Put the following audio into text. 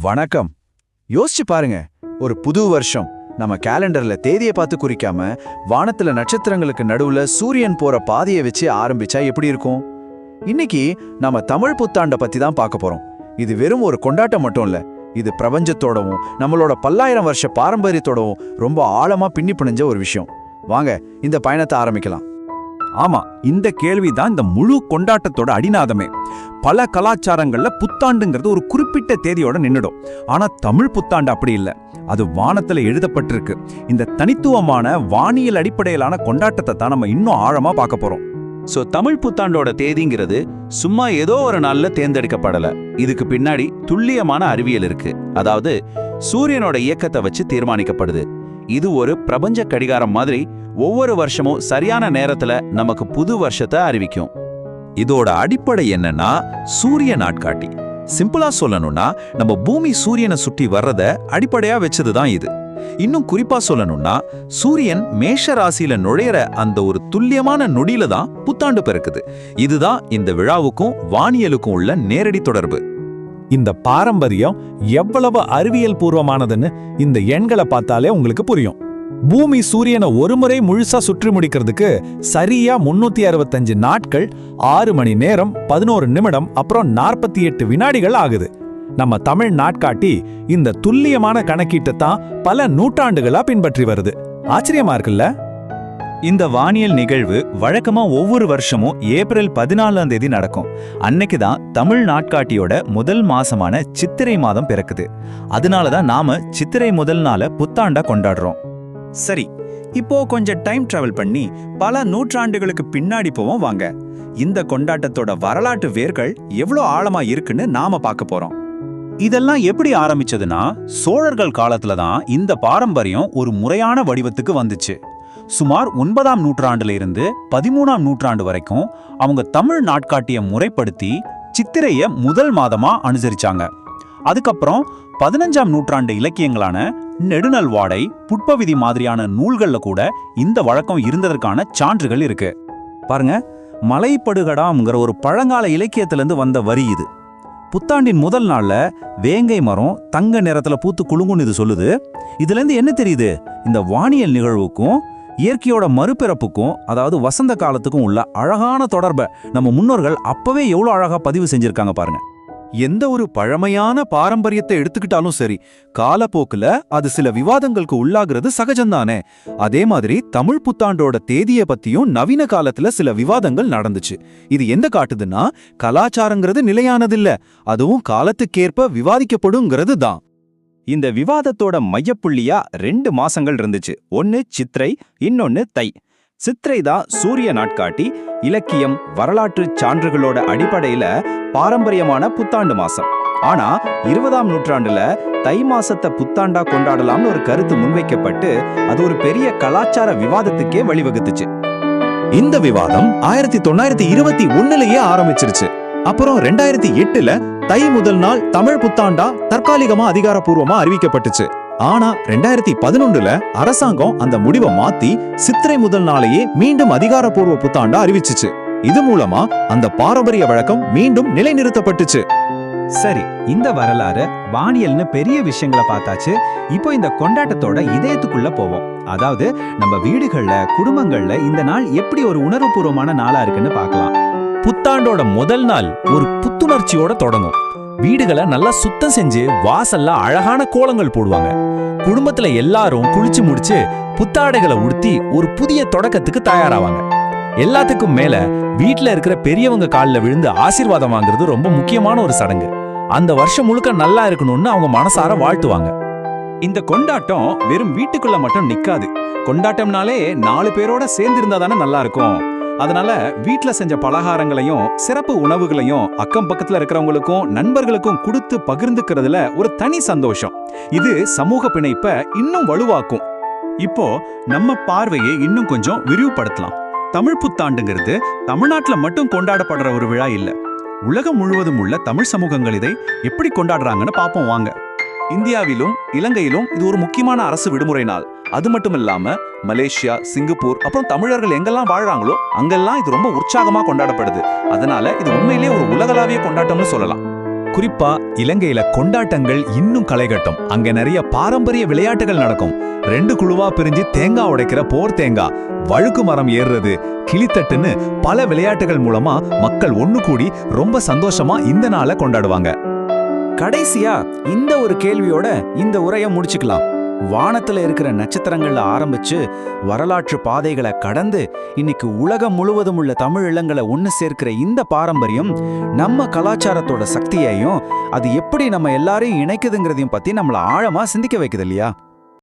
வணக்கம். யோசிச்சு பாருங்க, ஒரு புது வருஷம் நம்ம கேலண்டர்ல தேதியை பார்த்து குறிக்காம வானத்துல நட்சத்திரங்களுக்கு நடுவுல சூரியன் போற பாதையை வச்சு ஆரம்பிச்சா எப்படி இருக்கும்? இன்னைக்கு நம்ம தமிழ் புத்தாண்டை பத்தி தான் பார்க்க போறோம். இது வெறும் ஒரு கொண்டாட்டம் மட்டும் இல்ல, இது பிரபஞ்சத்தோடவும் நம்மளோட பல்லாயிரம் வருஷ பாரம்பரியத்தோடவும் ரொம்ப ஆழமா பின்னி பிணைஞ்ச ஒரு விஷயம். வாங்க இந்த பயணத்தை ஆரம்பிக்கலாம். ஆமா, இந்த கேள்விதான் இந்த முழு கொண்டாட்டத்தோட அடிநாதமே. பல கலாச்சாரங்கள்ல புத்தாண்டுங்கிறது ஒரு குறிப்பிட்ட தேதியோட நின்னுடும். ஆனா தமிழ் புத்தாண்டு அப்படி இல்ல, அது வானத்துல எழுதப்பட்டிருக்கு. இந்த தனித்துவமான வானியல் அடிப்படையிலான கொண்டாட்டத்தை தான் நம்ம இன்னும் ஆழமா பார்க்க போறோம். தமிழ் புத்தாண்டோட தேதிங்கிறது சும்மா ஏதோ ஒரு நாள்ல தேர்ந்தெடுக்கப்படல. இதுக்கு பின்னாடி துல்லியமான அறிவியல் இருக்கு. அதாவது சூரியனோட இயக்கத்தை வச்சு தீர்மானிக்கப்படுது. இது ஒரு பிரபஞ்ச கடிகாரம் மாதிரி ஒவ்வொரு வருஷமும் சரியான நேரத்துல நமக்கு புது வருஷத்தை அறிவிக்கும். இதோட அடிப்படை என்னன்னா சூரிய நாட்காட்டி. சிம்பிளா சொல்லணும்னா நம்ம பூமி சூரியனை சுற்றி வர்றத அடிப்படையா வச்சதுதான் இது. இன்னும் குறிப்பா சொல்லணும்னா சூரியன் மேஷ ராசியில நுழையிற அந்த ஒரு துல்லியமான நொடியில தான் புத்தாண்டு பிறக்குது. இதுதான் இந்த விழாவுக்கும் வானியலுக்கும் உள்ள நேரடி தொடர்பு. இந்த பாரம்பரியம் எவ்வளவு அறிவியல் பூர்வமானதுன்னு இந்த எண்களை பார்த்தாலே உங்களுக்கு புரியும். பூமி சூரியனை ஒரு முறை முழுசா சுற்றி முடிக்கிறதுக்கு சரியா 365 நாட்கள், 6 மணி நேரம், 11 நிமிடம், அப்புறம் 48 வினாடிகள் ஆகுது. நம்ம தமிழ் நாட்காட்டி இந்த துல்லியமான கணக்கீட்டை தான் பல நூற்றாண்டுகளா பின்பற்றி வருது. ஆச்சரியமா இருக்குல்ல? இந்த வானியல் நிகழ்வு வழக்கமா ஒவ்வொரு வருஷமும் ஏப்ரல் 14ஆம் தேதி நடக்கும். அன்னைக்கு தான் தமிழ் நாட்காட்டியோட முதல் மாசமான சித்திரை மாதம் பிறக்குது. அதனாலதான் நாம சித்திரை முதல் நாள புத்தாண்டா கொண்டாடுறோம். சரி, இப்போ கொஞ்சம் டைம் டிராவல் பண்ணி பல நூற்றாண்டுகளுக்கு பின்னாடி போவோம் வாங்க. இந்த கொண்டாட்டத்தோட வரலாற்று வேர்கள் எவ்வளவு ஆழமா இருக்குன்னு நாம பார்க்க போறோம். இதெல்லாம் எப்படி ஆரம்பிச்சதுன்னா, சோழர்கள் காலத்துல தான் இந்த பாரம்பரியம் ஒரு முறையான வடிவத்துக்கு வந்துச்சு. சுமார் 9ஆம் நூற்றாண்டுல இருந்து 13ஆம் நூற்றாண்டு வரைக்கும் அவங்க தமிழ் நாட்காட்டிய முறைப்படுத்தி சித்திரைய முதல் மாதமா அனுசரிச்சாங்க. அதுக்கப்புறம் 15ஆம் நூற்றாண்டு இலக்கியங்களான நெடுநல்வாடை, புட்பவிதி மாதிரியான நூல்கள்ல கூட இந்த வழக்கம் இருந்ததற்கான சான்றுகள் இருக்கு. பாருங்க, மலைப்படுகடாம்ங்கிற ஒரு பழங்கால இலக்கியத்திலிருந்து வந்த வரி இது. புத்தாண்டின் முதல் நாள்ல வேங்கை மரம் தங்க நிறத்துல பூத்து குலுங்குன்னு இது சொல்லுது. இதுல இருந்து என்ன தெரியுது? இந்த வானியல் நிகழ்வுக்கும் இயற்கையோட மறுபிறப்புக்கும், அதாவது வசந்த காலத்துக்கும் உள்ள அழகான தொடர்பை நம்ம முன்னோர்கள் அப்பவே எவ்வளவு அழகா பதிவு செஞ்சிருக்காங்க பாருங்க. எந்த ஒரு பழமையான பாரம்பரியத்தை எடுத்துக்கிட்டாலும் சரி, காலப்போக்குல அது சில விவாதங்களுக்கு உள்ளாகிறது சகஜம்தானே. அதே மாதிரி தமிழ் புத்தாண்டோட தேதியை பத்தியும் நவீன காலத்துல சில விவாதங்கள் நடந்துச்சு. இது எந்த காட்டுதுன்னா, கலாச்சாரங்கிறது நிலையானதில்ல, அதுவும் காலத்துக்கேற்ப விவாதிக்கப்படுங்கிறது தான். இந்த விவாதத்தோட மையப்புள்ளியா 2 மாசங்கள் இருந்துச்சு. ஒன்னு சித்திரை, இன்னொன்னு தை. சித்திரை தான் சூரிய நாட்காட்டி, இலக்கியம், வரலாற்று சான்றுகளோட அடிப்படையில பாரம்பரியமான புத்தாண்டு மாசம். ஆனா 20ஆம் நூற்றாண்டுல தை மாசத்தை புத்தாண்டா கொண்டாடலாம்னு ஒரு கருத்து முன்வைக்கப்பட்டு அது ஒரு பெரிய கலாச்சார விவாதத்துக்கே வழிவகுத்துச்சு. இந்த விவாதம் 1921லயே ஆரம்பிச்சிருச்சு. அப்புறம் 2008ல தை முதல் நாள் தமிழ் புத்தாண்டா தற்காலிகமா அதிகாரப்பூர்வமா அறிவிக்கப்பட்டுச்சு. ஆனா 2011ல அரசாங்கம் அந்த முடிவை மாத்தி சித்திரை முதல் நாளையே மீண்டும் அதிகாரப்பூர்வ புத்தாண்டா அறிவிச்சுச்சு. இது மூலமா அந்த பாரம்பரிய வழக்கம் மீண்டும் நிலைநிறுத்தப்பட்டுச்சு. சரி, இந்த வரலாறு வானியல்னு பெரிய விஷயங்களை பார்த்தாச்சு. இப்போ இந்த கொண்டாட்டத்தோட இதயத்துக்குள்ள போவோம். அதாவது நம்ம வீடுகள்ல, குடும்பங்கள்ல இந்த நாள் எப்படி ஒரு உணர்வுபூர்வமான நாளா இருக்குன்னு பார்க்கலாம். புத்தாண்டோட முதல் நாள் ஒரு புத்துணர்ச்சியோட தொடங்கும். வீடுகளை நல்லா சுத்தம் செஞ்சு வாசல்ல அழகான கோலங்கள் போடுவாங்க. குடும்பத்துல எல்லாரும் குளிச்சு முடிச்சு புத்தாடைகளை உடுத்தி ஒரு புதிய தொடக்கத்துக்கு தயாராவாங்க. எல்லாத்துக்கும் மேல வீட்டுல இருக்கிற பெரியவங்க காலில் விழுந்து ஆசீர்வாதம் வாங்குறது ரொம்ப முக்கியமான ஒரு சடங்கு. அந்த வருஷம் முழுக்க நல்லா இருக்கணும்னு அவங்க மனசார வாழ்த்துவாங்க. இந்த கொண்டாட்டம் வெறும் வீட்டுக்குள்ள மட்டும் நிக்காது. கொண்டாட்டம்னாலே 4 பேரோட சேர்ந்து இருந்தா தானே நல்லா இருக்கும். அதனால வீட்டுல செஞ்ச பலகாரங்களையும் சிறப்பு உணவுகளையும் அக்கம் பக்கத்துல இருக்கிறவங்களுக்கும் நண்பர்களுக்கும் கொடுத்து பகிர்ந்துக்கிறதுல ஒரு தனி சந்தோஷம். இது சமூக பிணைப்பை இன்னும் வலுவாக்கும். இப்போ நம்ம பார்வையை இன்னும் கொஞ்சம் விரிவுபடுத்தலாம். தமிழ் புத்தாண்டுங்கிறது தமிழ்நாட்டுல மட்டும் கொண்டாடப்படுற ஒரு விழா இல்ல. உலகம் முழுவதும் உள்ள தமிழ் சமூகங்கள் இதை எப்படி கொண்டாடுறாங்கன்னு பாப்போம் வாங்க. இந்தியாவிலும் இலங்கையிலும் இது ஒரு முக்கியமான அரசு விடுமுறை நாள். அது மட்டும் இல்லாம மலேசியா, சிங்கப்பூர், அப்புறம் தமிழர்கள் எங்கெல்லாம் வாழ்றாங்களோ அங்கெல்லாம் இது ரொம்ப உற்சாகமா கொண்டாடப்படுது. அதனால இது உண்மையிலேயே ஒரு உலகளாவிய கொண்டாட்டம்னு சொல்லலாம். குறிப்பா இலங்கையில கொண்டாட்டங்கள் இன்னும் களைகட்டும். அங்க நிறைய பாரம்பரிய விளையாட்டுகள் நடக்கும். 2 குழுவா பிரிஞ்சு தேங்காய் உடைக்கிற போர் தேங்காய், வழுக்கு மரம் ஏறுறது, கிளித்தட்டுன்னு பல விளையாட்டுகள் மூலமா மக்கள் ஒண்ணு கூடி ரொம்ப சந்தோஷமா இந்த நாளை கொண்டாடுவாங்க. கடைசியா இந்த ஒரு கேள்வியோட இந்த உரையை முடிச்சுக்கலாம். வானத்துல இருக்கிற நட்சத்திரங்கள்ல ஆரம்பிச்சு வரலாற்று பாதைகளை கடந்து இன்னைக்கு உலகம் முழுவதும் உள்ள தமிழ் இல்லங்களை ஒன்னு சேர்க்கிற இந்த பாரம்பரியம் நம்ம கலாச்சாரத்தோட சக்தியையும் அது எப்படி நம்ம எல்லாரையும் இணைக்குதுங்கிறதையும் பத்தி நம்மள ஆழமா சிந்திக்க வைக்குது இல்லையா?